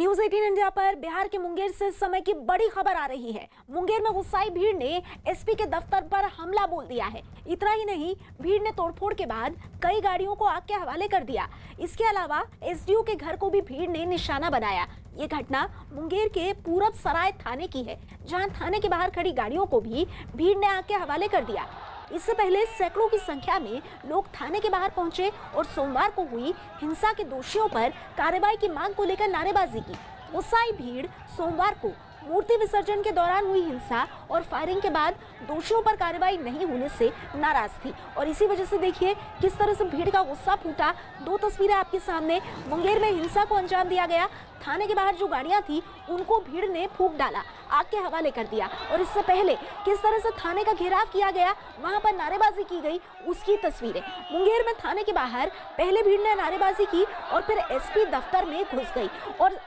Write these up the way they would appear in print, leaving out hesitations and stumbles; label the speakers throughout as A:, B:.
A: News 18 India पर बिहार के मुंगेर से इस समय की बड़ी खबर आ रही है। मुंगेर में गुस्साई भीड़ ने एसपी के दफ्तर पर हमला बोल दिया है। इतना ही नहीं, भीड़ ने तोड़फोड़ के बाद कई गाड़ियों को आग के हवाले कर दिया। इसके अलावा एसडीओ के घर को भी भीड़ ने निशाना बनाया। ये घटना मुंगेर के पूरब सराय थाने की है, जहां थाने के बाहर खड़ी गाड़ियों को भी भीड़ ने आग के हवाले कर दिया। इससे पहले सैकड़ों की संख्या में लोग थाने के बाहर पहुंचे और सोमवार को हुई हिंसा के दोषियों पर कार्रवाई की मांग को लेकर नारेबाजी की। गुस्साई भीड़ सोमवार को मूर्ति विसर्जन के दौरान हुई हिंसा और फायरिंग के बाद दोषियों पर कार्रवाई नहीं होने से नाराज थी और इसी वजह से देखिए किस तरह से भीड़ का गुस्सा फूटा। दो तस्वीरें आपके सामने। मुंगेर में हिंसा को अंजाम दिया गया। थाने के बाहर जो गाड़ियां थी उनको भीड़ ने फूंक डाला, आग के हवाले कर दिया और इससे पहले किस तरह से थाने का घेराव किया गया, वहां पर नारेबाजी की गई, उसकी तस्वीरें। मुंगेर में थाने के बाहर पहले भीड़ ने नारेबाजी की और फिर एसपी दफ्तर में घुस गई और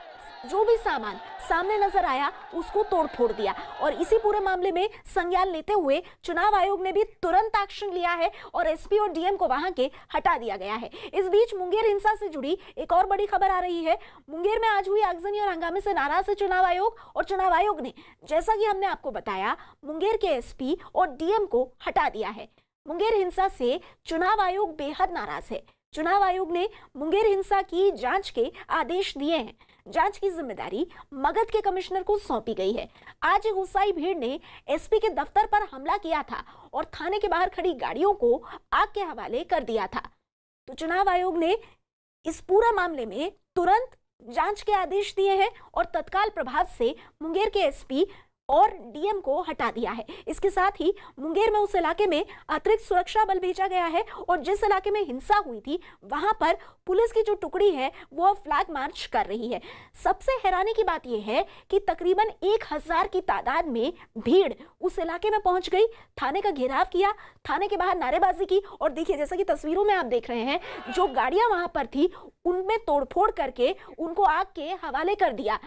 A: जो भी सामान सामने नजर आया उसको तोड़ फोड़ दिया। और इसी पूरे मामले में संज्ञान लेते हुए चुनाव आयोग ने भी तुरंत एक्शन लिया है और एसपी और डीएम को वहां के हटा दिया गया है। इस बीच मुंगेर हिंसा से जुड़ी एक और बड़ी खबर आ रही है। मुंगेर में आज हुई आगजनी और हंगामे से नाराज है चुनाव आयोग और चुनाव आयोग ने, जैसा कि हमने आपको बताया, मुंगेर के एसपी और डीएम को हटा दिया है। मुंगेर हिंसा से चुनाव आयोग बेहद नाराज है। चुनाव आयोग ने मुंगेर हिंसा की जांच के आदेश दिए हैं। जांच की जिम्मेदारी मगध के कमिश्नर को सौंपी गई है। आज गुस्साई भीड़ ने एसपी के दफ्तर पर हमला किया था और थाने के बाहर खड़ी गाड़ियों को आग के हवाले कर दिया था। तो चुनाव आयोग ने इस पूरा मामले में तुरंत जांच के आदेश दिए हैं और तत्काल प्रभाव से मुंगेर के एसपी और डीएम को हटा दिया है। इसके साथ ही मुंगेर में उस इलाके में अतिरिक्त सुरक्षा बल भेजा गया है और जिस इलाके में हिंसा हुई थी वहां पर पुलिस की जो टुकड़ी है वो फ्लैग मार्च कर रही है। सबसे हैरानी की बात यह है कि तकरीबन 1000 की तादाद में भीड़ उस इलाके में पहुंच गई, थाने का घेराव किया, थाने के बाहर नारेबाजी की और देखिए जैसा कि तस्वीरों में आप देख रहे हैं, जो गाड़ियां वहां पर थी उनमें तोड़फोड़ करके उनको आग के हवाले कर दिया।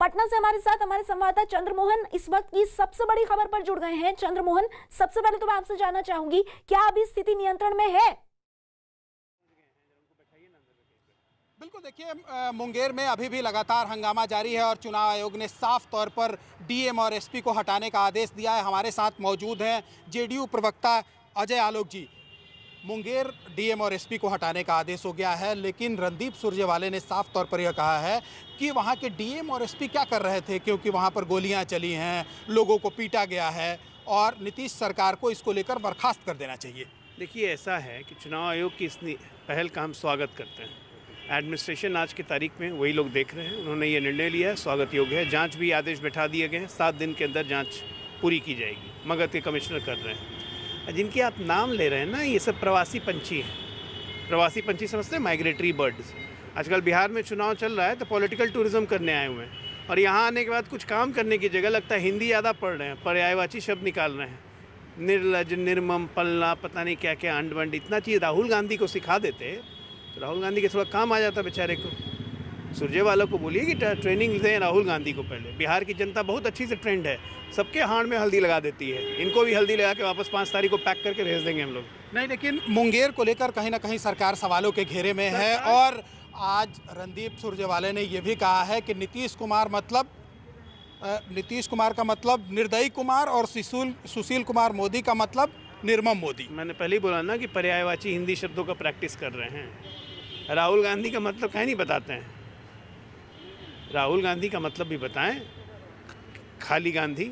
A: पटना से हमारे साथ हमारे संवाददाता चंद्रमोहन इस वक्त की सबसे बड़ी खबर पर जुड़ गए हैं। चंद्रमोहन, सबसे पहले तो मैं आपसे जानना चाहूंगी, क्या अभी स्थिति नियंत्रण में है?
B: बिल्कुल, देखिए मुंगेर में अभी भी लगातार हंगामा जारी है और चुनाव आयोग ने साफ तौर पर डीएम और एसपी को हटाने का आदेश दिया है। हमारे साथ मौजूद हैं जेडीयू प्रवक्ता अजय आलोक जी। मुंगेर डीएम और एसपी को हटाने का आदेश हो गया है, लेकिन रणदीप सुरजेवाला ने साफ तौर पर यह कहा है कि वहां के डीएम और एसपी क्या कर रहे थे, क्योंकि वहां पर गोलियां चली हैं, लोगों को पीटा गया है और नीतीश सरकार को इसको लेकर बर्खास्त कर देना चाहिए।
C: देखिए, ऐसा है कि चुनाव आयोग की इस पहल का हम स्वागत करते हैं। एडमिनिस्ट्रेशन आज की तारीख में वही लोग देख रहे हैं, उन्होंने ये निर्णय लिया है, स्वागत योग्य है। जाँच भी आदेश बैठा दिए गए हैं, 7 दिन के अंदर जाँच पूरी की जाएगी। मगध के कमिश्नर कर रहे हैं। जिनके आप नाम ले रहे हैं ना, ये सब प्रवासी पंछी हैं। प्रवासी पंछी समझते हैं, माइग्रेटरी बर्ड्स। आजकल बिहार में चुनाव चल रहा है तो पॉलिटिकल टूरिज्म करने आए हुए हैं और यहाँ आने के बाद कुछ काम करने की जगह लगता है हिंदी ज़्यादा पढ़ रहे हैं, पर्यायवाची शब्द निकाल रहे हैं। निर्लज, निर्मम, पलना, पता नहीं क्या क्या, अंड वंड, इतना चीज़ राहुल गांधी को सिखा देते तो राहुल गांधी के थोड़ा काम आ जाता बेचारे को। सुरजेवाला को बोलिए कि ट्रेनिंग दें राहुल गांधी को पहले। बिहार की जनता बहुत अच्छी से ट्रेंड है, सबके हाथ में हल्दी लगा देती है। इनको भी हल्दी लगा के वापस 5 तारीख को पैक करके भेज देंगे हम लोग।
B: नहीं, लेकिन मुंगेर को लेकर कहीं ना कहीं सरकार सवालों के घेरे में है और आज रणदीप सुरजेवाला ने यह भी कहा है कि नीतीश कुमार का मतलब निर्दयी कुमार और सुशील कुमार मोदी का मतलब निर्मम मोदी।
C: मैंने पहले ही बोला ना कि पर्यायवाची हिंदी शब्दों का प्रैक्टिस कर रहे हैं। राहुल गांधी का मतलब कहीं नहीं बताते हैं। राहुल गांधी का मतलब भी बताएं, खाली गांधी,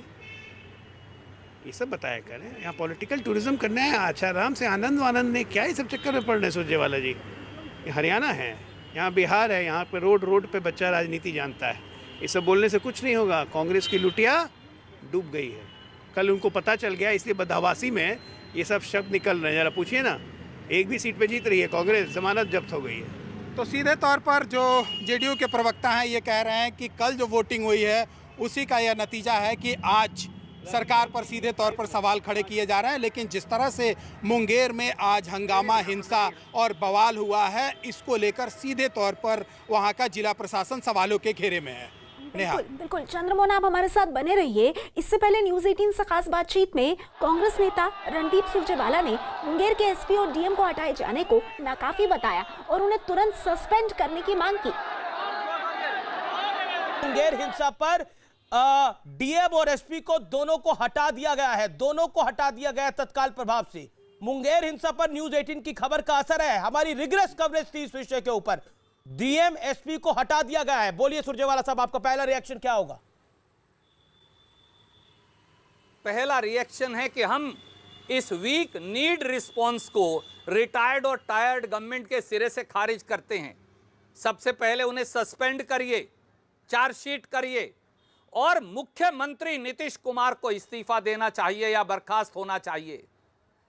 C: ये सब बताया करें। यहाँ पॉलिटिकल टूरिज्म करना है, अच्छा आराम से आनंद ने क्या ये सब चक्कर में पड़ रहे हैं सुरजेवाला जी। ये हरियाणा है, यहाँ बिहार है, यहाँ पे रोड पे बच्चा राजनीति जानता है। ये सब बोलने से कुछ नहीं होगा। कांग्रेस की लुटिया डूब गई है, कल उनको पता चल गया, इसलिए बदहवासी में ये सब शब्द निकल रहे हैं। जरा पूछिए ना, एक भी सीट पे जीत रही है कांग्रेस, जमानत जब्त हो गई है।
B: तो सीधे तौर पर जो जेडीयू के प्रवक्ता हैं ये कह रहे हैं कि कल जो वोटिंग हुई है उसी का यह नतीजा है कि आज सरकार पर सीधे तौर पर सवाल खड़े किए जा रहे हैं। लेकिन जिस तरह से मुंगेर में आज हंगामा, हिंसा और बवाल हुआ है, इसको लेकर सीधे तौर पर वहां का जिला प्रशासन सवालों के घेरे में है।
A: बिल्कुल बिल्कुल चंद्रमोहन, आप हमारे साथ बने रहिए। इससे पहले न्यूज 18 से खास बातचीत में कांग्रेस नेता रणदीप सुरजेवाला ने मुंगेर के एसपी और डीएम को हटाए जाने को नाकाफी बताया और उन्हें तुरंत सस्पेंड करने की मांग की।
D: मुंगेर हिंसा पर डीएम और एसपी को दोनों को हटा दिया गया है, दोनों को हटा दिया गया है तत्काल प्रभाव से। मुंगेर हिंसा पर न्यूज 18 की खबर का असर है, हमारी रिग्रेस कवरेज थी इस विषय के ऊपर। डीएम एसपी को हटा दिया गया है। बोलिए सुरजेवाला साहब, आपका पहला रिएक्शन क्या होगा?
E: पहला रिएक्शन है कि हम इस वीक नीड रिस्पांस को रिटायर्ड और टायर्ड गवर्नमेंट के सिरे से खारिज करते हैं। सबसे पहले उन्हें सस्पेंड करिए, चार्जशीट करिए और मुख्यमंत्री नीतीश कुमार को इस्तीफा देना चाहिए या बर्खास्त होना चाहिए।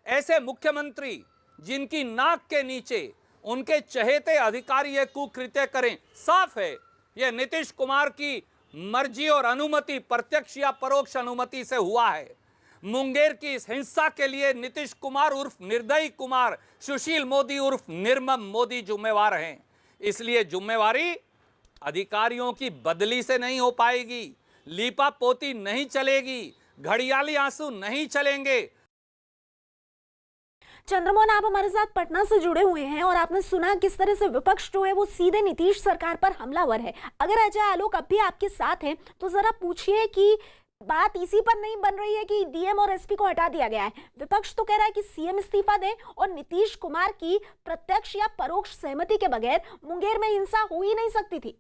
E: ऐसे मुख्यमंत्री जिनकी नाक के नीचे उनके चहेते अधिकारी ये कुकृत्य करें, साफ है यह नीतीश कुमार की मर्जी और अनुमति, प्रत्यक्ष या परोक्ष अनुमति से हुआ है। मुंगेर की इस हिंसा के लिए नीतीश कुमार उर्फ निर्दयी कुमार, सुशील मोदी उर्फ निर्मम मोदी जिम्मेवार हैं। इसलिए जिम्मेवारी अधिकारियों की बदली से नहीं हो पाएगी, लीपा पोती नहीं चलेगी, घड़ियाली आंसू नहीं चलेंगे।
A: चंद्रमोहन, आप हमारे साथ पटना से जुड़े हुए हैं और आपने सुना किस तरह से विपक्ष जो है वो सीधे नीतीश सरकार पर हमलावर है। अगर अजय आलोक अब भी आपके साथ हैं तो जरा पूछिए कि बात इसी पर नहीं बन रही है कि डीएम और एसपी को हटा दिया गया है। विपक्ष तो कह रहा है कि सीएम इस्तीफा दें और नीतीश कुमार की प्रत्यक्ष या परोक्ष सहमति के बगैर मुंगेर में हिंसा हो ही नहीं सकती थी।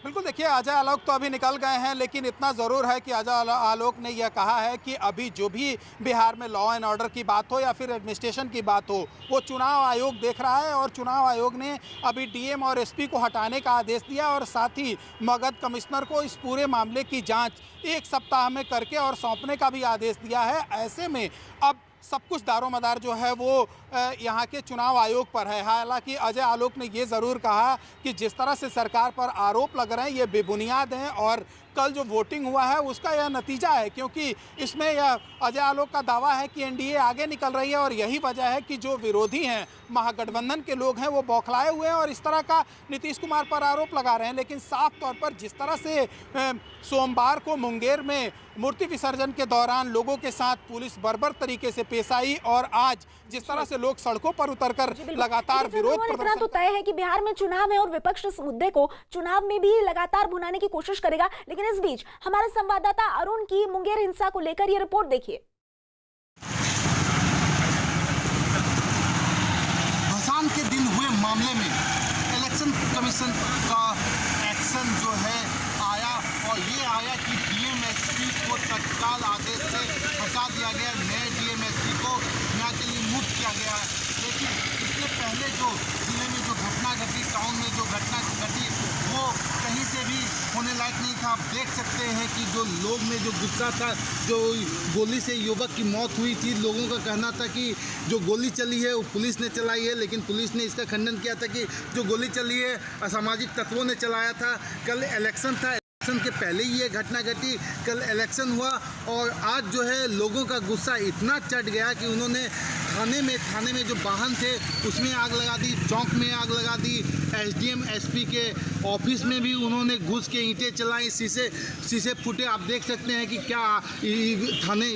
B: बिल्कुल, देखिए अजय आलोक तो अभी निकल गए हैं, लेकिन इतना ज़रूर है कि अजय आलोक ने यह कहा है कि अभी जो भी बिहार में लॉ एंड ऑर्डर की बात हो या फिर एडमिनिस्ट्रेशन की बात हो, वो चुनाव आयोग देख रहा है और चुनाव आयोग ने अभी डीएम और एसपी को हटाने का आदेश दिया और साथ ही मगध कमिश्नर को इस पूरे मामले की जाँच 1 सप्ताह में करके और सौंपने का भी आदेश दिया है। ऐसे में अब सब कुछ दारोमदार जो है वो यहाँ के चुनाव आयोग पर है। हालांकि अजय आलोक ने ये ज़रूर कहा कि जिस तरह से सरकार पर आरोप लग रहे हैं ये बेबुनियाद हैं और कल जो वोटिंग हुआ है उसका यह नतीजा है, क्योंकि इसमें यह अजय आलोक का दावा है कि एनडीए आगे निकल रही है और यही वजह है कि जो विरोधी हैं, महागठबंधन के लोग हैं, वो बौखलाए हुए हैं और इस तरह का नीतीश कुमार पर आरोप लगा रहे हैं। लेकिन साफ तौर पर जिस तरह से सोमवार को मुंगेर में मूर्ति विसर्जन के दौरान लोगों के साथ पुलिस बर्बर तरीके से पेश आई और आज जिस तरह से लोग सड़कों पर उतरकर लगातार विरोध
A: प्रदर्शन, तो तय है कि बिहार में चुनाव है और विपक्ष इस मुद्दे को चुनाव में भी लगातार भुनाने की कोशिश करेगा। लेकिन इस बीच हमारे संवाददाता अरुण की मुंगेर हिंसा को लेकर ये रिपोर्ट देखिए।
F: भसान के दिन हुए मामले में इलेक्शन कमीशन का एक्शन जो है आया और ये आया कि डीएमएसपी को तत्काल आदेश से हटा दिया गया, नए डीएमएसपी को यहाँ के लिए मुक्त किया गया। लेकिन इससे पहले जो जिले में जो घटना घटी, टाउन में जो घटना घटी, वो कहीं से भी होने लायक नहीं था। आप देख सकते हैं कि जो लोग में जो गुस्सा था, जो गोली से युवक की मौत हुई थी, लोगों का कहना था कि जो गोली चली है वो पुलिस ने चलाई है, लेकिन पुलिस ने इसका खंडन किया था कि जो गोली चली है असामाजिक तत्वों ने चलाया था। कल इलेक्शन था, इलेक्शन के पहले ही ये घटना घटी, कल इलेक्शन हुआ और आज जो है लोगों का गुस्सा इतना चढ़ गया कि उन्होंने थाने में जो वाहन थे उसमें आग लगा दी, चौक में आग लगा दी, एसडीएम एसपी के ऑफिस में भी उन्होंने घुस के ईंटें चलाई, शीशे फूटे। आप देख सकते हैं कि क्या थाने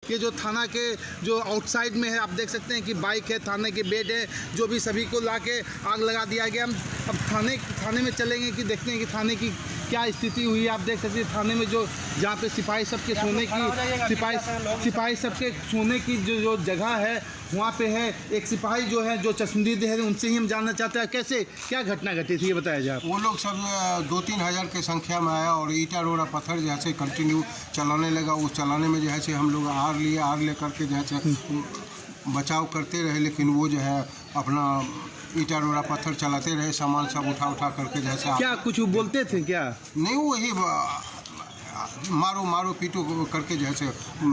F: ये जो थाना के जो आउटसाइड में है, आप देख सकते हैं कि बाइक है, थाने के बेड है, जो भी सभी को लाके आग लगा दिया गया। हम अब थाने में चलेंगे कि देखते हैं कि थाने की क्या स्थिति हुई है। आप देख सकते हैं थाने में जो जहाँ पे सिपाही सबके सोने की जो जगह है वहाँ पे है एक सिपाही जो है जो चश्मदीद है, उनसे ही हम जानना चाहते हैं कैसे क्या घटना घटी थी, ये बताया जाए।
G: वो लोग सब 2-3 हज़ार के संख्या में आया और ईटा रोड़ा पत्थर जैसे कंटिन्यू चलाने लगा। उस चलाने में जैसे हम लोग आर ले करके जैसे बचाव करते रहे, लेकिन वो जो है अपना ईटा रोड़ा पत्थर चलाते रहे, सामान सब उठा करके जैसे।
F: क्या कुछ बोलते थे क्या?
G: नहीं, वही मारो पीटो करके जैसे।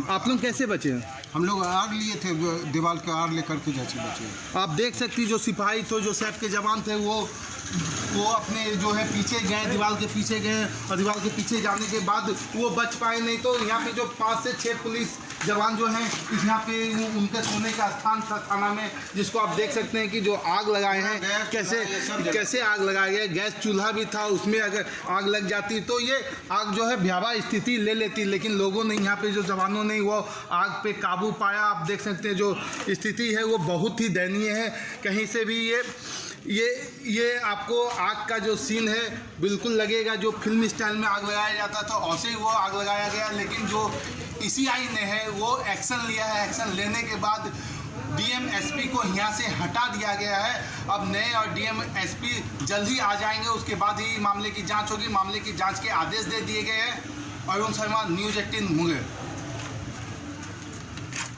F: आप लोग कैसे बचे?
G: हम लोग आग लिए थे, दीवार के आग ले करके जैसे बचे।
F: आप देख सकती जो सिपाही थे, जो सैप के जवान थे, वो अपने जो है पीछे गए, दीवार के पीछे गए और दीवार के पीछे जाने के बाद वो बच पाए। नहीं तो यहाँ पे जो 5 से 6 पुलिस जवान जो हैं इस यहाँ पे उनके सोने का स्थान था थाना में, जिसको आप देख सकते हैं कि जो आग लगाए हैं कैसे आग लगाए गए। गैस चूल्हा भी था, उसमें अगर आग लग जाती तो ये आग जो है भयावह स्थिति ले लेती, लेकिन लोगों ने यहाँ पे जो जवानों ने वो आग पे काबू पाया। आप देख सकते हैं जो स्थिति है वो बहुत ही दयनीय है। कहीं से भी ये आपको आग का जो सीन है बिल्कुल लगेगा जो फिल्मी स्टाइल में आग लगाया जाता था वैसे ही वो आग लगाया गया, लेकिन जो ECI ने है वो एक्शन लिया है। एक्शन लेने के बाद DM SP को यहाँ से हटा दिया गया है। अब नए और DM SP जल्द ही आ जाएंगे, उसके बाद ही मामले की जांच होगी। मामले की जांच के आदेश दे दिए गए हैं। अरुण शर्मा, न्यूज़ 18 मुंगेर।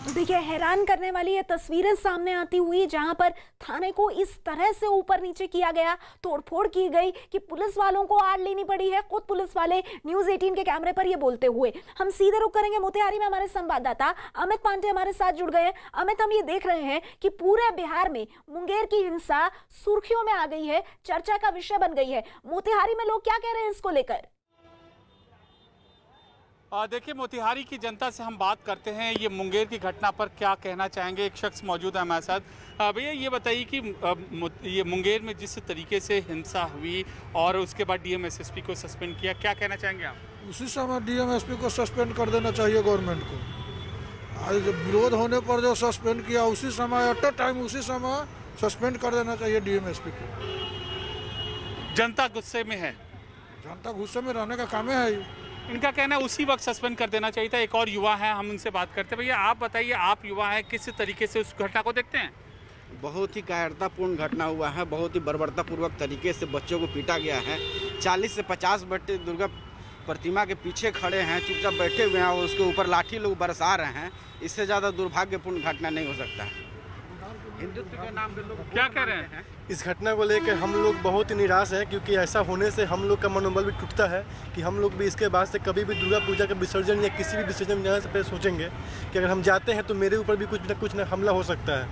A: तो देखिए, हैरान करने वाली ये तस्वीरें सामने आती हुई जहां पर थाने को इस तरह से ऊपर नीचे किया गया, तोड़फोड़ की गई कि पुलिस वालों को आड़ लेनी पड़ी है। खुद पुलिस वाले न्यूज़ 18 के कैमरे पर ये बोलते हुए। हम सीधे रुक करेंगे मोतिहारी में, हमारे संवाददाता अमित पांडे हमारे साथ जुड़ गए हैं। अमित, हम ये देख रहे हैं कि पूरे बिहार में मुंगेर की हिंसा सुर्खियों में आ गई है, चर्चा का विषय बन गई है। मोतिहारी में लोग क्या कह रहे हैं इसको लेकर?
B: देखिए, मोतिहारी की जनता से हम बात करते हैं, ये मुंगेर की घटना पर क्या कहना चाहेंगे। एक शख्स मौजूद है हमारे साथ। भैया ये बताइए कि ये मुंगेर में जिस तरीके से हिंसा हुई और उसके बाद DM SSP को सस्पेंड किया, क्या कहना चाहेंगे आप?
H: उसी समय DM SP को सस्पेंड कर देना चाहिए गवर्नमेंट को। आज जब विरोध होने पर जो सस्पेंड किया उसी समय एट अ टाइम उसी समय सस्पेंड कर देना चाहिए DM SP को।
B: जनता गुस्से में है,
H: जनता गुस्से में रहने का काम है।
B: इनका कहना है उसी वक्त सस्पेंड कर देना चाहिए था। एक और युवा है, हम उनसे बात करते हैं। भैया आप बताइए, आप युवा हैं, किस तरीके से उस घटना को देखते हैं?
I: बहुत ही कायरतापूर्ण घटना हुआ है। बहुत ही बर्बरतापूर्वक तरीके से बच्चों को पीटा गया है। 40 से 50 बच्चे दुर्गा प्रतिमा के पीछे खड़े हैं, चुपचाप बैठे हुए हैं और उसके ऊपर लाठी लोग बरसा रहे हैं। इससे ज़्यादा दुर्भाग्यपूर्ण घटना नहीं हो सकता है। हिंदुत्व के नाम पे लोग
B: क्या कह रहे हैं?
J: इस घटना को लेकर हम लोग बहुत ही निराश हैं, क्योंकि ऐसा होने से हम लोग का मनोबल भी टूटता है कि हम लोग भी इसके बाद से कभी भी दुर्गा पूजा का विसर्जन या किसी भी विसर्जन में जाने से पहले सोचेंगे कि अगर हम जाते हैं तो मेरे ऊपर भी कुछ न हमला हो सकता है।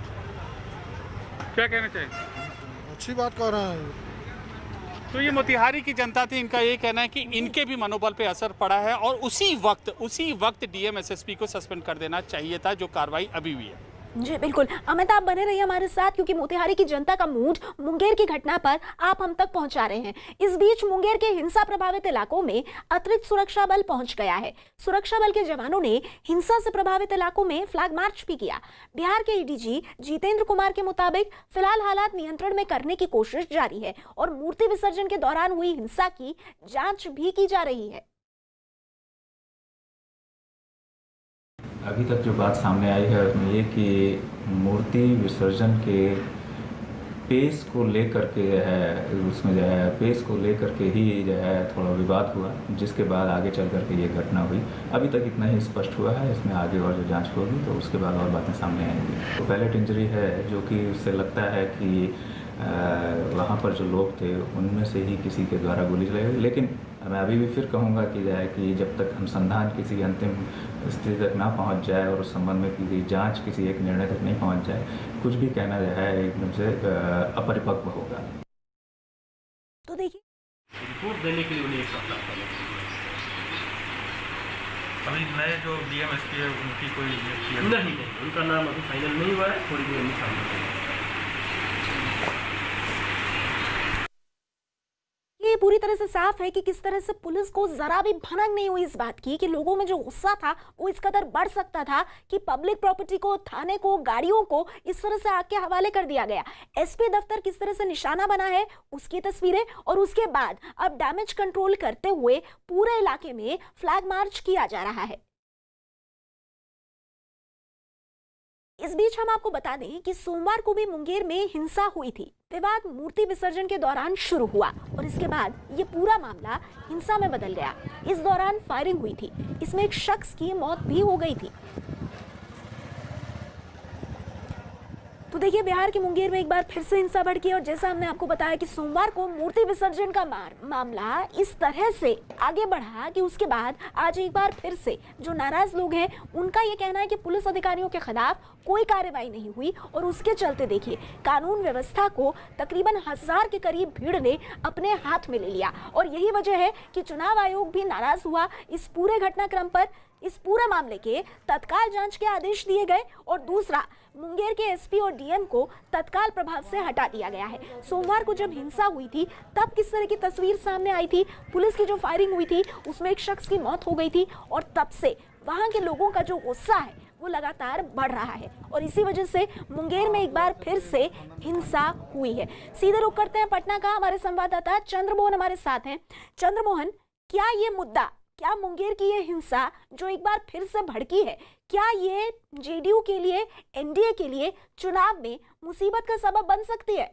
B: क्या कहना चाहिए?
H: अच्छी बात कर रहे हैं।
B: तो ये मोतिहारी की जनता थी, इनका ये कहना है कि इनके भी मनोबल पे असर पड़ा है और उसी वक्त DM SSP को सस्पेंड कर देना चाहिए था, जो कार्रवाई अभी हुई है।
A: जी बिल्कुल। अमित, आप बने रहिए हमारे साथ, क्योंकि मोतिहारी की जनता का मूड मुंगेर की घटना पर आप हम तक पहुंचा रहे हैं। इस बीच मुंगेर के हिंसा प्रभावित इलाकों में अतिरिक्त सुरक्षा बल पहुंच गया है। सुरक्षा बल के जवानों ने हिंसा से प्रभावित इलाकों में फ्लैग मार्च भी किया। बिहार के ADG जितेंद्र कुमार के मुताबिक फिलहाल हालात नियंत्रण में करने की कोशिश जारी है और मूर्ति विसर्जन के दौरान हुई हिंसा की जांच भी की जा रही है।
K: अभी तक जो बात सामने आई है उसमें ये कि मूर्ति विसर्जन के पेस को लेकर के जो है उसमें जो है पेस को लेकर के ही जो है थोड़ा विवाद हुआ, जिसके बाद आगे चल कर के ये घटना हुई। अभी तक इतना ही स्पष्ट हुआ है, इसमें आगे और जो जांच होगी तो उसके बाद और बातें सामने आएंगी। तो पैलेट इंजरी है, जो कि उससे लगता है कि वहाँ पर जो लोग थे उनमें से ही किसी के द्वारा गोली चलाई गई। लेकिन मैं अभी भी फिर कहूँगा कि जो है कि जब तक अनुसंधान किसी अंतिम स्थिति तक ना पहुँच जाए और उस संबंध में किसी जांच किसी एक निर्णय तक नहीं पहुँच जाए, कुछ भी कहना जो है एकदम से अपरिपक्व होगा।
A: तो देखिए,
L: रिपोर्ट देने के लिए उन्हें एक सप्ताह पहले अभी नए जो DM SP है उनकी कोई नहीं, उनका नाम अभी फाइनल नहीं हुआ है, थोड़ी देर में सामने आएगा।
A: ये पूरी तरह से साफ है कि किस तरह से पुलिस को जरा भी भनक नहीं हुई इस बात की कि लोगों में जो गुस्सा था वो इस कदर बढ़ सकता था कि पब्लिक प्रॉपर्टी को, थाने को, गाड़ियों को इस तरह से आग के हवाले कर दिया गया। SP दफ्तर किस तरह से निशाना बना है उसकी तस्वीरें, और उसके बाद अब डैमेज कंट्रोल करते हुए पूरे इलाके में फ्लैग मार्च किया जा रहा है। इस बीच हम आपको बता दें कि सोमवार को भी मुंगेर में हिंसा हुई थी। विवाद मूर्ति विसर्जन के दौरान शुरू हुआ और इसके बाद ये पूरा मामला हिंसा में बदल गया। इस दौरान फायरिंग हुई थी, इसमें एक शख्स की मौत भी हो गई थी। तो देखिए, बिहार के मुंगेर में एक बार फिर से हिंसा भड़की और जैसा हमने आपको बताया कि सोमवार को मूर्ति विसर्जन का मामला इस तरह से आगे बढ़ा कि उसके बाद आज एक बार फिर से जो नाराज लोग हैं उनका ये कहना है कि पुलिस अधिकारियों के खिलाफ कोई कार्रवाई नहीं हुई और उसके चलते देखिए कानून व्यवस्था को तकरीबन 1000 के करीब भीड़ ने अपने हाथ में ले लिया। और यही वजह है कि चुनाव आयोग भी नाराज हुआ इस पूरे घटनाक्रम पर। इस पूरे मामले के तत्काल जांच के आदेश दिए गए और दूसरा, मुंगेर के एसपी और डीएम को तत्काल प्रभाव से हटा दिया गया है। सोमवार को जब हिंसा हुई थी तब किस तरह की तस्वीर सामने आई थी, पुलिस की जो फायरिंग हुई थी उसमें एक शख्स की मौत हो गई थी और तब से वहां के लोगों का जो गुस्सा है वो लगातार बढ़ रहा है और इसी वजह से मुंगेर में एक बार फिर से हिंसा हुई है। सीधे रुख करते हैं पटना का, हमारे संवाददाता चंद्रमोहन हमारे साथ हैं। चंद्रमोहन, क्या ये मुद्दा, क्या मुंगेर की ये हिंसा जो एक बार फिर से भड़की है, क्या ये जेडीयू के लिए, एनडीए के लिए चुनाव में मुसीबत का सबब बन सकती है?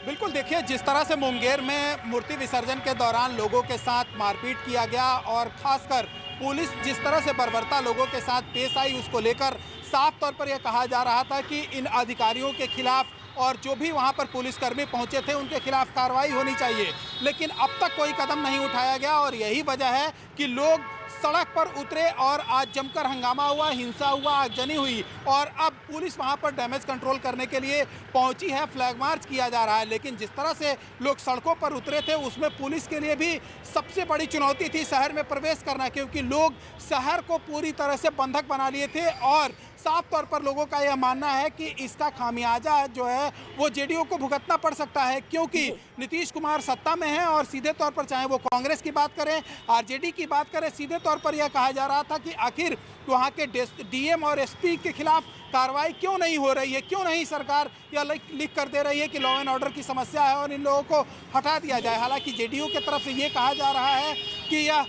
B: बिल्कुल, देखिए जिस तरह से मुंगेर में मूर्ति विसर्जन के दौरान लोगों के साथ मारपीट किया गया और खासकर पुलिस जिस तरह से बर्बरता लोगों के साथ पेश आई, उसको लेकर साफ तौर पर यह कहा जा रहा था कि इन अधिकारियों के खिलाफ और जो भी वहां पर पुलिसकर्मी पहुंचे थे उनके खिलाफ कार्रवाई होनी चाहिए, लेकिन अब तक कोई कदम नहीं उठाया गया और यही वजह है कि लोग सड़क पर उतरे और आज जमकर हंगामा हुआ, हिंसा हुआ, आगजनी हुई और अब पुलिस वहां पर डैमेज कंट्रोल करने के लिए पहुंची है, फ्लैग मार्च किया जा रहा है। लेकिन जिस तरह से लोग सड़कों पर उतरे थे उसमें पुलिस के लिए भी सबसे बड़ी चुनौती थी शहर में प्रवेश करना, क्योंकि लोग शहर को पूरी तरह से बंधक बना लिए थे और साफ तौर पर लोगों का यह मानना है कि इसका खामियाजा जो है वो जेडीयू को भुगतना पड़ सकता है, क्योंकि नीतीश कुमार सत्ता में है और सीधे तौर पर चाहे वो कांग्रेस की बात करें, आरजेडी की बात करें, सीधे तौर पर यह कहा जा रहा था कि आखिर वहाँ के डीएम और एसपी के खिलाफ कार्रवाई क्यों नहीं हो रही है, क्यों नहीं सरकार यह लिख कर दे रही है कि लॉ एंड ऑर्डर की समस्या है और इन लोगों को हटा दिया जाए। हालांकि जेडीयू की तरफ से ये कहा जा रहा है कि यह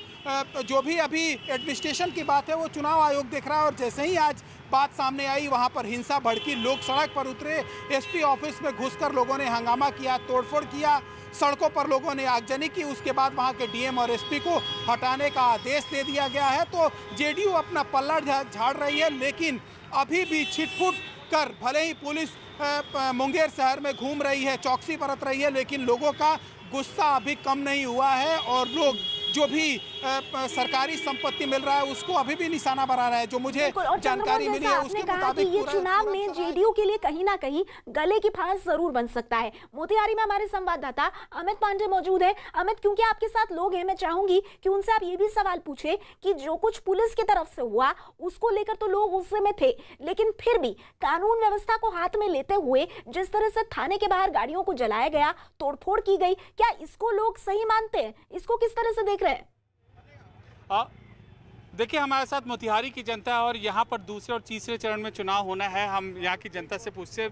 B: जो भी अभी एडमिनिस्ट्रेशन की बात है वो चुनाव आयोग देख रहा है और जैसे ही आज बात सामने आई वहां पर हिंसा भड़की, लोग सड़क पर उतरे, एसपी ऑफिस में घुसकर लोगों ने हंगामा किया, तोड़फोड़ किया, सड़कों पर लोगों ने आगजनी की। उसके बाद वहां के डीएम और एसपी को हटाने का आदेश दे दिया गया है। तो जेडीयू अपना पल्ला झाड़ रही है, लेकिन अभी भी छिटपुट कर भले ही पुलिस मुंगेर शहर में घूम रही है, चौकसी बरत रही है, लेकिन लोगों का गुस्सा अभी कम नहीं हुआ है और लोग जो भी सरकारी संपत्ति मिल रहा है उसको अभी भी निशाना बना रहा है। जो मुझे जानकारी मिली है उसके मुताबिक
A: ये चुनाव में जेडीयू के लिए कहीं ना कहीं गले की फांस जरूर बन सकता है। मोतिहारी में हमारे संवाददाता अमित पांडे मौजूद है। अमित, क्योंकि आपके साथ लोग हैं, मैं चाहूंगी कि उनसे आप ये भी सवाल पूछे कि जो कुछ पुलिस की तरफ से हुआ उसको लेकर तो लोग गुस्से में थे, लेकिन फिर भी कानून व्यवस्था को हाथ में लेते हुए जिस तरह से थाने के बाहर गाड़ियों को जलाया गया, तोड़फोड़ की गई, क्या इसको लोग सही मानते हैं? इसको किस तरह से देख रहे हैं?
M: देखिए, हमारे साथ मोतिहारी की जनता है और यहाँ पर दूसरे और तीसरे चरण में चुनाव होना है। हम यहाँ की जनता से पूछते,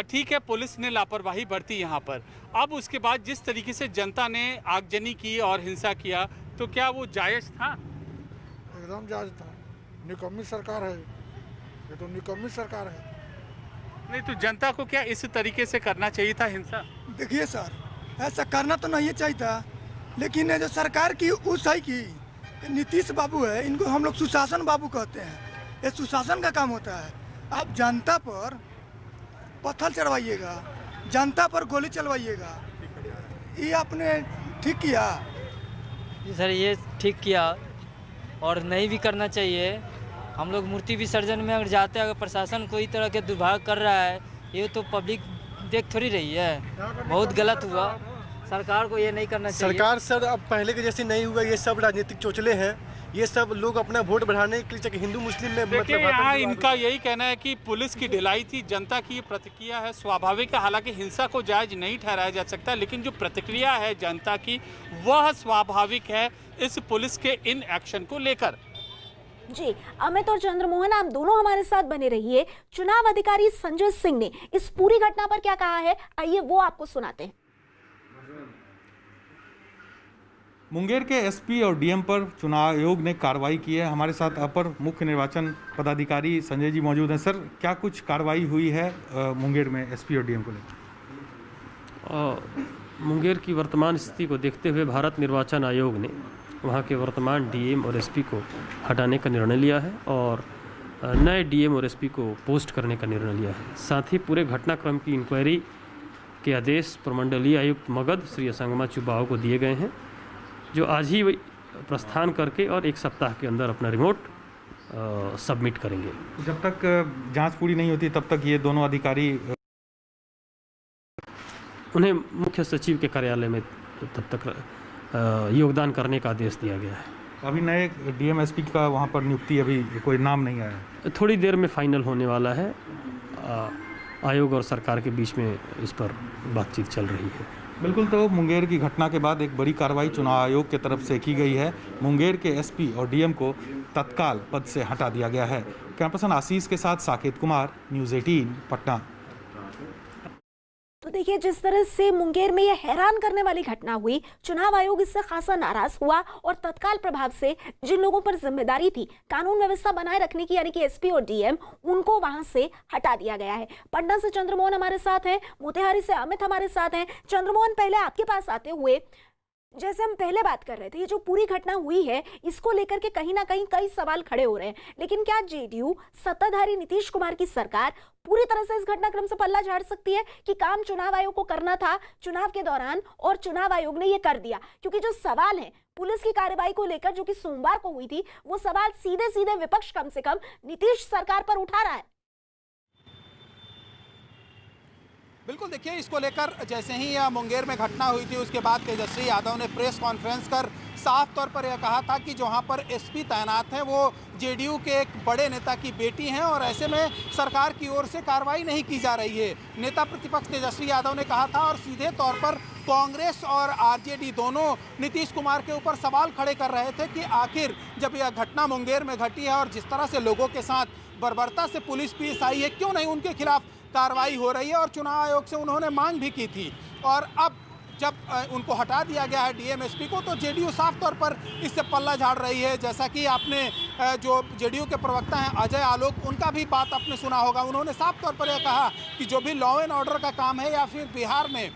M: ठीक है पुलिस ने लापरवाही बरती यहाँ पर, अब उसके बाद जिस तरीके से जनता ने आगजनी की और हिंसा किया तो क्या वो जायज़ था?
H: एकदम जायज़ था। निकम्मी सरकार है ये, तो निकम्मी सरकार है।
M: नहीं तो जनता को क्या इस तरीके से करना चाहिए था हिंसा?
N: देखिए सर, ऐसा करना तो नहीं चाहिए था, लेकिन जो सरकार की उस है की नीतीश बाबू है, इनको हम लोग सुशासन बाबू कहते हैं। ये सुशासन का काम होता है। आप जनता पर पत्थर चढ़वाइएगा, जनता पर गोली चलवाइएगा, ये आपने ठीक किया?
O: जी सर, ये ठीक किया और नहीं भी करना चाहिए। हम लोग मूर्ति विसर्जन में अगर जाते हैं, अगर प्रशासन कोई तरह के दुर्भाग कर रहा है, ये तो पब्लिक देख थोड़ी रही है, बहुत गलत हुआ। सरकार को ये नहीं करना चाहिए।
J: सरकार सर अब पहले के जैसे नहीं हुआ, ये सब राजनीतिक चोचले हैं, ये सब लोग अपना वोट बढ़ाने के लिए हिंदू मुस्लिम में
M: देखिए यहाँ इनका यही कहना है कि पुलिस की ढिलाई थी, जनता की प्रतिक्रिया है, स्वाभाविक है। हालांकि हिंसा को जायज नहीं ठहराया जा सकता, लेकिन जो प्रतिक्रिया है जनता की वह स्वाभाविक है इस पुलिस के इन एक्शन को लेकर।
A: जी, अमित और चंद्रमोहन, आप दोनों हमारे साथ बने रहिए। चुनाव अधिकारी संजय सिंह ने इस पूरी घटना पर क्या कहा है, आइए वो आपको सुनाते हैं।
P: मुंगेर के एसपी और डीएम पर चुनाव आयोग ने कार्रवाई की है। हमारे साथ अपर मुख्य निर्वाचन पदाधिकारी संजय जी मौजूद हैं। सर, क्या कुछ कार्रवाई हुई है मुंगेर में एसपी और डीएम को लेकर?
L: मुंगेर की वर्तमान स्थिति को देखते हुए भारत निर्वाचन आयोग ने वहां के वर्तमान डीएम और एसपी को हटाने का निर्णय लिया है और नए डीएम और एसपी को पोस्ट करने का निर्णय लिया है। साथ ही पूरे घटनाक्रम की इंक्वायरी के आदेश प्रमंडलीय आयुक्त मगध श्री असंगमा चुबाओ को दिए गए हैं, जो आज ही प्रस्थान करके और एक सप्ताह के अंदर अपना रिपोर्ट सबमिट करेंगे।
P: जब तक जांच पूरी नहीं होती तब तक ये दोनों अधिकारी
L: उन्हें मुख्य सचिव के कार्यालय में तब तक योगदान करने का आदेश दिया गया है।
P: अभी नए डीएम एसपी का वहाँ पर नियुक्ति अभी कोई नाम नहीं आया है?
L: थोड़ी देर में फाइनल होने वाला है। आयोग और सरकार के बीच में इस पर बातचीत चल रही है।
P: बिल्कुल, तो मुंगेर की घटना के बाद एक बड़ी कार्रवाई चुनाव आयोग की तरफ से की गई है। मुंगेर के एसपी और डीएम को तत्काल पद से हटा दिया गया है। कैमरा पर्सन आशीष के साथ साकेत कुमार, न्यूज़ 18 पटना।
A: तो देखिए, जिस तरह से मुंगेर में यह हैरान करने वाली घटना हुई, चुनाव आयोग इससे खासा नाराज हुआ और तत्काल प्रभाव से जिन लोगों पर जिम्मेदारी थी कानून व्यवस्था बनाए रखने की, यानी कि एसपी और डीएम, उनको वहां से हटा दिया गया है। पटना से चंद्रमोहन हमारे साथ हैं, मोतिहारी से अमित हमारे साथ हैं। चंद्रमोहन, पहले आपके पास आते हुए, जैसे हम पहले बात कर रहे थे, ये जो पूरी घटना हुई है इसको लेकर के कहीं ना कहीं कई सवाल खड़े हो रहे हैं, लेकिन क्या जेडीयू सत्ताधारी नीतीश कुमार की सरकार पूरी तरह से इस घटनाक्रम से पल्ला झाड़ सकती है कि काम चुनाव आयोग को करना था चुनाव के दौरान और चुनाव आयोग ने ये कर दिया? क्योंकि जो सवाल है पुलिस की कार्रवाई को लेकर जो कि सोमवार को हुई थी, वो सवाल सीधे सीधे विपक्ष कम से कम नीतीश सरकार पर उठा रहा है।
B: बिल्कुल, देखिए, इसको लेकर जैसे ही यह मुंगेर में घटना हुई थी उसके बाद तेजस्वी यादव ने प्रेस कॉन्फ्रेंस कर साफ तौर पर यह कहा था कि जहां पर एसपी तैनात हैं वो जेडीयू के एक बड़े नेता की बेटी हैं और ऐसे में सरकार की ओर से कार्रवाई नहीं की जा रही है। नेता प्रतिपक्ष तेजस्वी यादव ने कहा था और सीधे तौर पर कांग्रेस और आरजेडी दोनों नीतीश कुमार के ऊपर सवाल खड़े कर रहे थे कि आखिर जब यह घटना मुंगेर में घटी है और जिस तरह से लोगों के साथ बर्बरता से पुलिस पेश आई है, क्यों नहीं उनके खिलाफ कार्रवाई हो रही है। और चुनाव आयोग से उन्होंने मांग भी की थी और अब जब उनको हटा दिया गया है डीएम एसपी को, तो जेडीयू साफ तौर पर इससे पल्ला झाड़ रही है। जैसा कि आपने जो जेडीयू के प्रवक्ता हैं अजय आलोक, उनका भी बात आपने सुना होगा, उन्होंने साफ तौर पर यह कहा कि जो भी लॉ एंड ऑर्डर का काम है या फिर बिहार में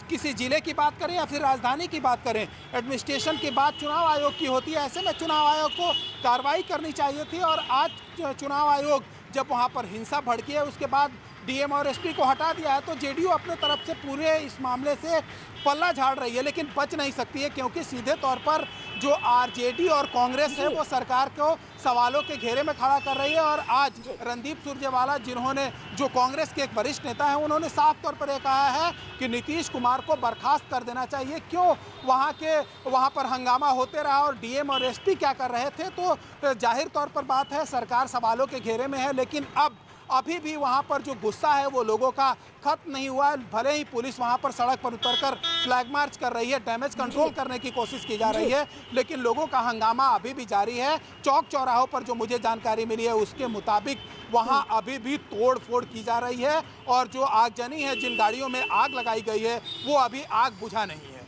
B: किसी जिले की बात करें या फिर राजधानी की बात करें, एडमिनिस्ट्रेशन की बात चुनाव आयोग की होती है। ऐसे में चुनाव आयोग को कार्रवाई करनी चाहिए थी और आज चुनाव आयोग जब वहाँ पर हिंसा भड़की है उसके बाद डीएम और एसपी को हटा दिया है, तो जेडीयू अपने तरफ से पूरे इस मामले से पल्ला झाड़ रही है, लेकिन बच नहीं सकती है क्योंकि सीधे तौर पर जो आरजेडी और कांग्रेस है वो सरकार को सवालों के घेरे में खड़ा कर रही है। और आज रणदीप सुरजेवाला, जिन्होंने जो कांग्रेस के एक वरिष्ठ नेता हैं, उन्होंने साफ तौर पर यह कहा है कि नीतीश कुमार को बर्खास्त कर देना चाहिए। क्यों वहाँ पर हंगामा होते रहा और डीएम और एसपी क्या कर रहे थे, तो जाहिर तौर पर बात है सरकार सवालों के घेरे में है, लेकिन अभी भी वहाँ पर जो गुस्सा है वो लोगों का खत्म नहीं हुआ है। भले ही पुलिस वहाँ पर सड़क पर उतरकर फ्लैग मार्च कर रही है, डैमेज कंट्रोल करने की कोशिश की जा रही है, लेकिन लोगों का हंगामा अभी भी जारी है। चौक चौराहों पर जो मुझे जानकारी मिली है उसके मुताबिक वहाँ अभी भी तोड़ फोड़ की जा रही है और जो आगजनी है, जिन गाड़ियों में आग लगाई गई है, वो अभी आग बुझा नहीं है।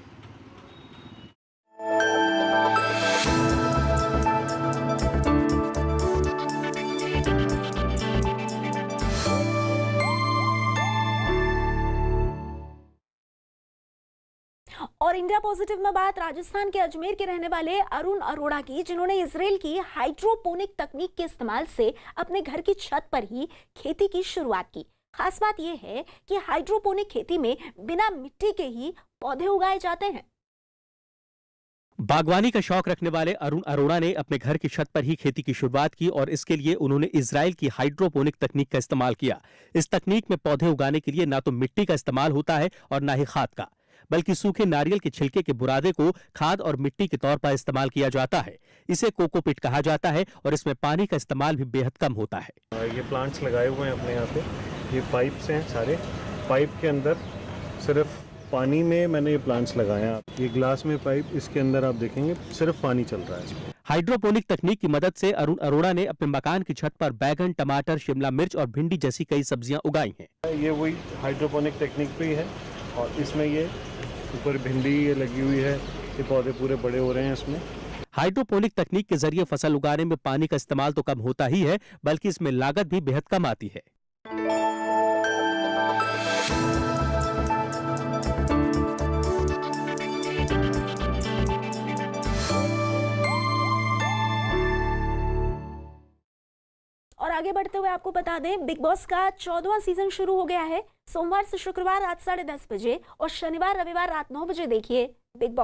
A: और इंडिया पॉजिटिव में बात राजस्थान के अजमेर के रहने वाले अरुण अरोड़ा की, जिन्होंने इजराइल की हाइड्रोपोनिक तकनीक के इस्तेमाल से अपने घर की छत पर ही खेती की शुरुआत की। खास बात यह है कि हाइड्रोपोनिक खेती में बिना मिट्टी के ही पौधे उगाए जाते हैं।
Q: बागवानी का शौक रखने वाले अरुण अरोड़ा ने अपने घर की छत पर ही खेती की शुरुआत की और इसके लिए उन्होंने इजराइल की हाइड्रोपोनिक तकनीक का इस्तेमाल किया। इस तकनीक में पौधे उगाने के लिए ना तो मिट्टी का इस्तेमाल होता है और ना ही खाद का, बल्कि सूखे नारियल के छिलके के बुरादे को खाद और मिट्टी के तौर पर इस्तेमाल किया जाता है। इसे कोकोपिट कहा जाता है और इसमें पानी का इस्तेमाल भी बेहद कम होता है।
R: ये प्लांट्स लगाए हुए हैं अपने यहाँ पे, ये पाइप्स हैं सारे, पाइप के अंदर सिर्फ पानी में मैंने ये प्लांट्स लगाए हैं। ये ग्लास में पाइप, इसके अंदर आप देखेंगे सिर्फ पानी चल रहा है इसमें।
Q: हाइड्रोपोनिक तकनीक की मदद से अरुण अरोड़ा ने अपने मकान की छत पर बैगन, टमाटर, शिमला मिर्च और भिंडी जैसी कई सब्जियां उगाई हैं।
R: ये वही हाइड्रोपोनिक टेक्निक पे ही है और इसमें ये ऊपर भिंडी ये लगी हुई है, ये पौधे पूरे बड़े हो रहे हैं इसमें।
Q: हाइड्रोपोनिक तकनीक के जरिए फसल उगाने में पानी का इस्तेमाल तो कम होता ही है, बल्कि इसमें लागत भी बेहद कम आती है।
A: और आगे बढ़ते हुए आपको बता दें, बिग बॉस का 14वां सीजन शुरू हो गया है। सोमवार से शुक्रवार रात 10:30 बजे और शनिवार रविवार रात 9 बजे देखिए बिग बॉस।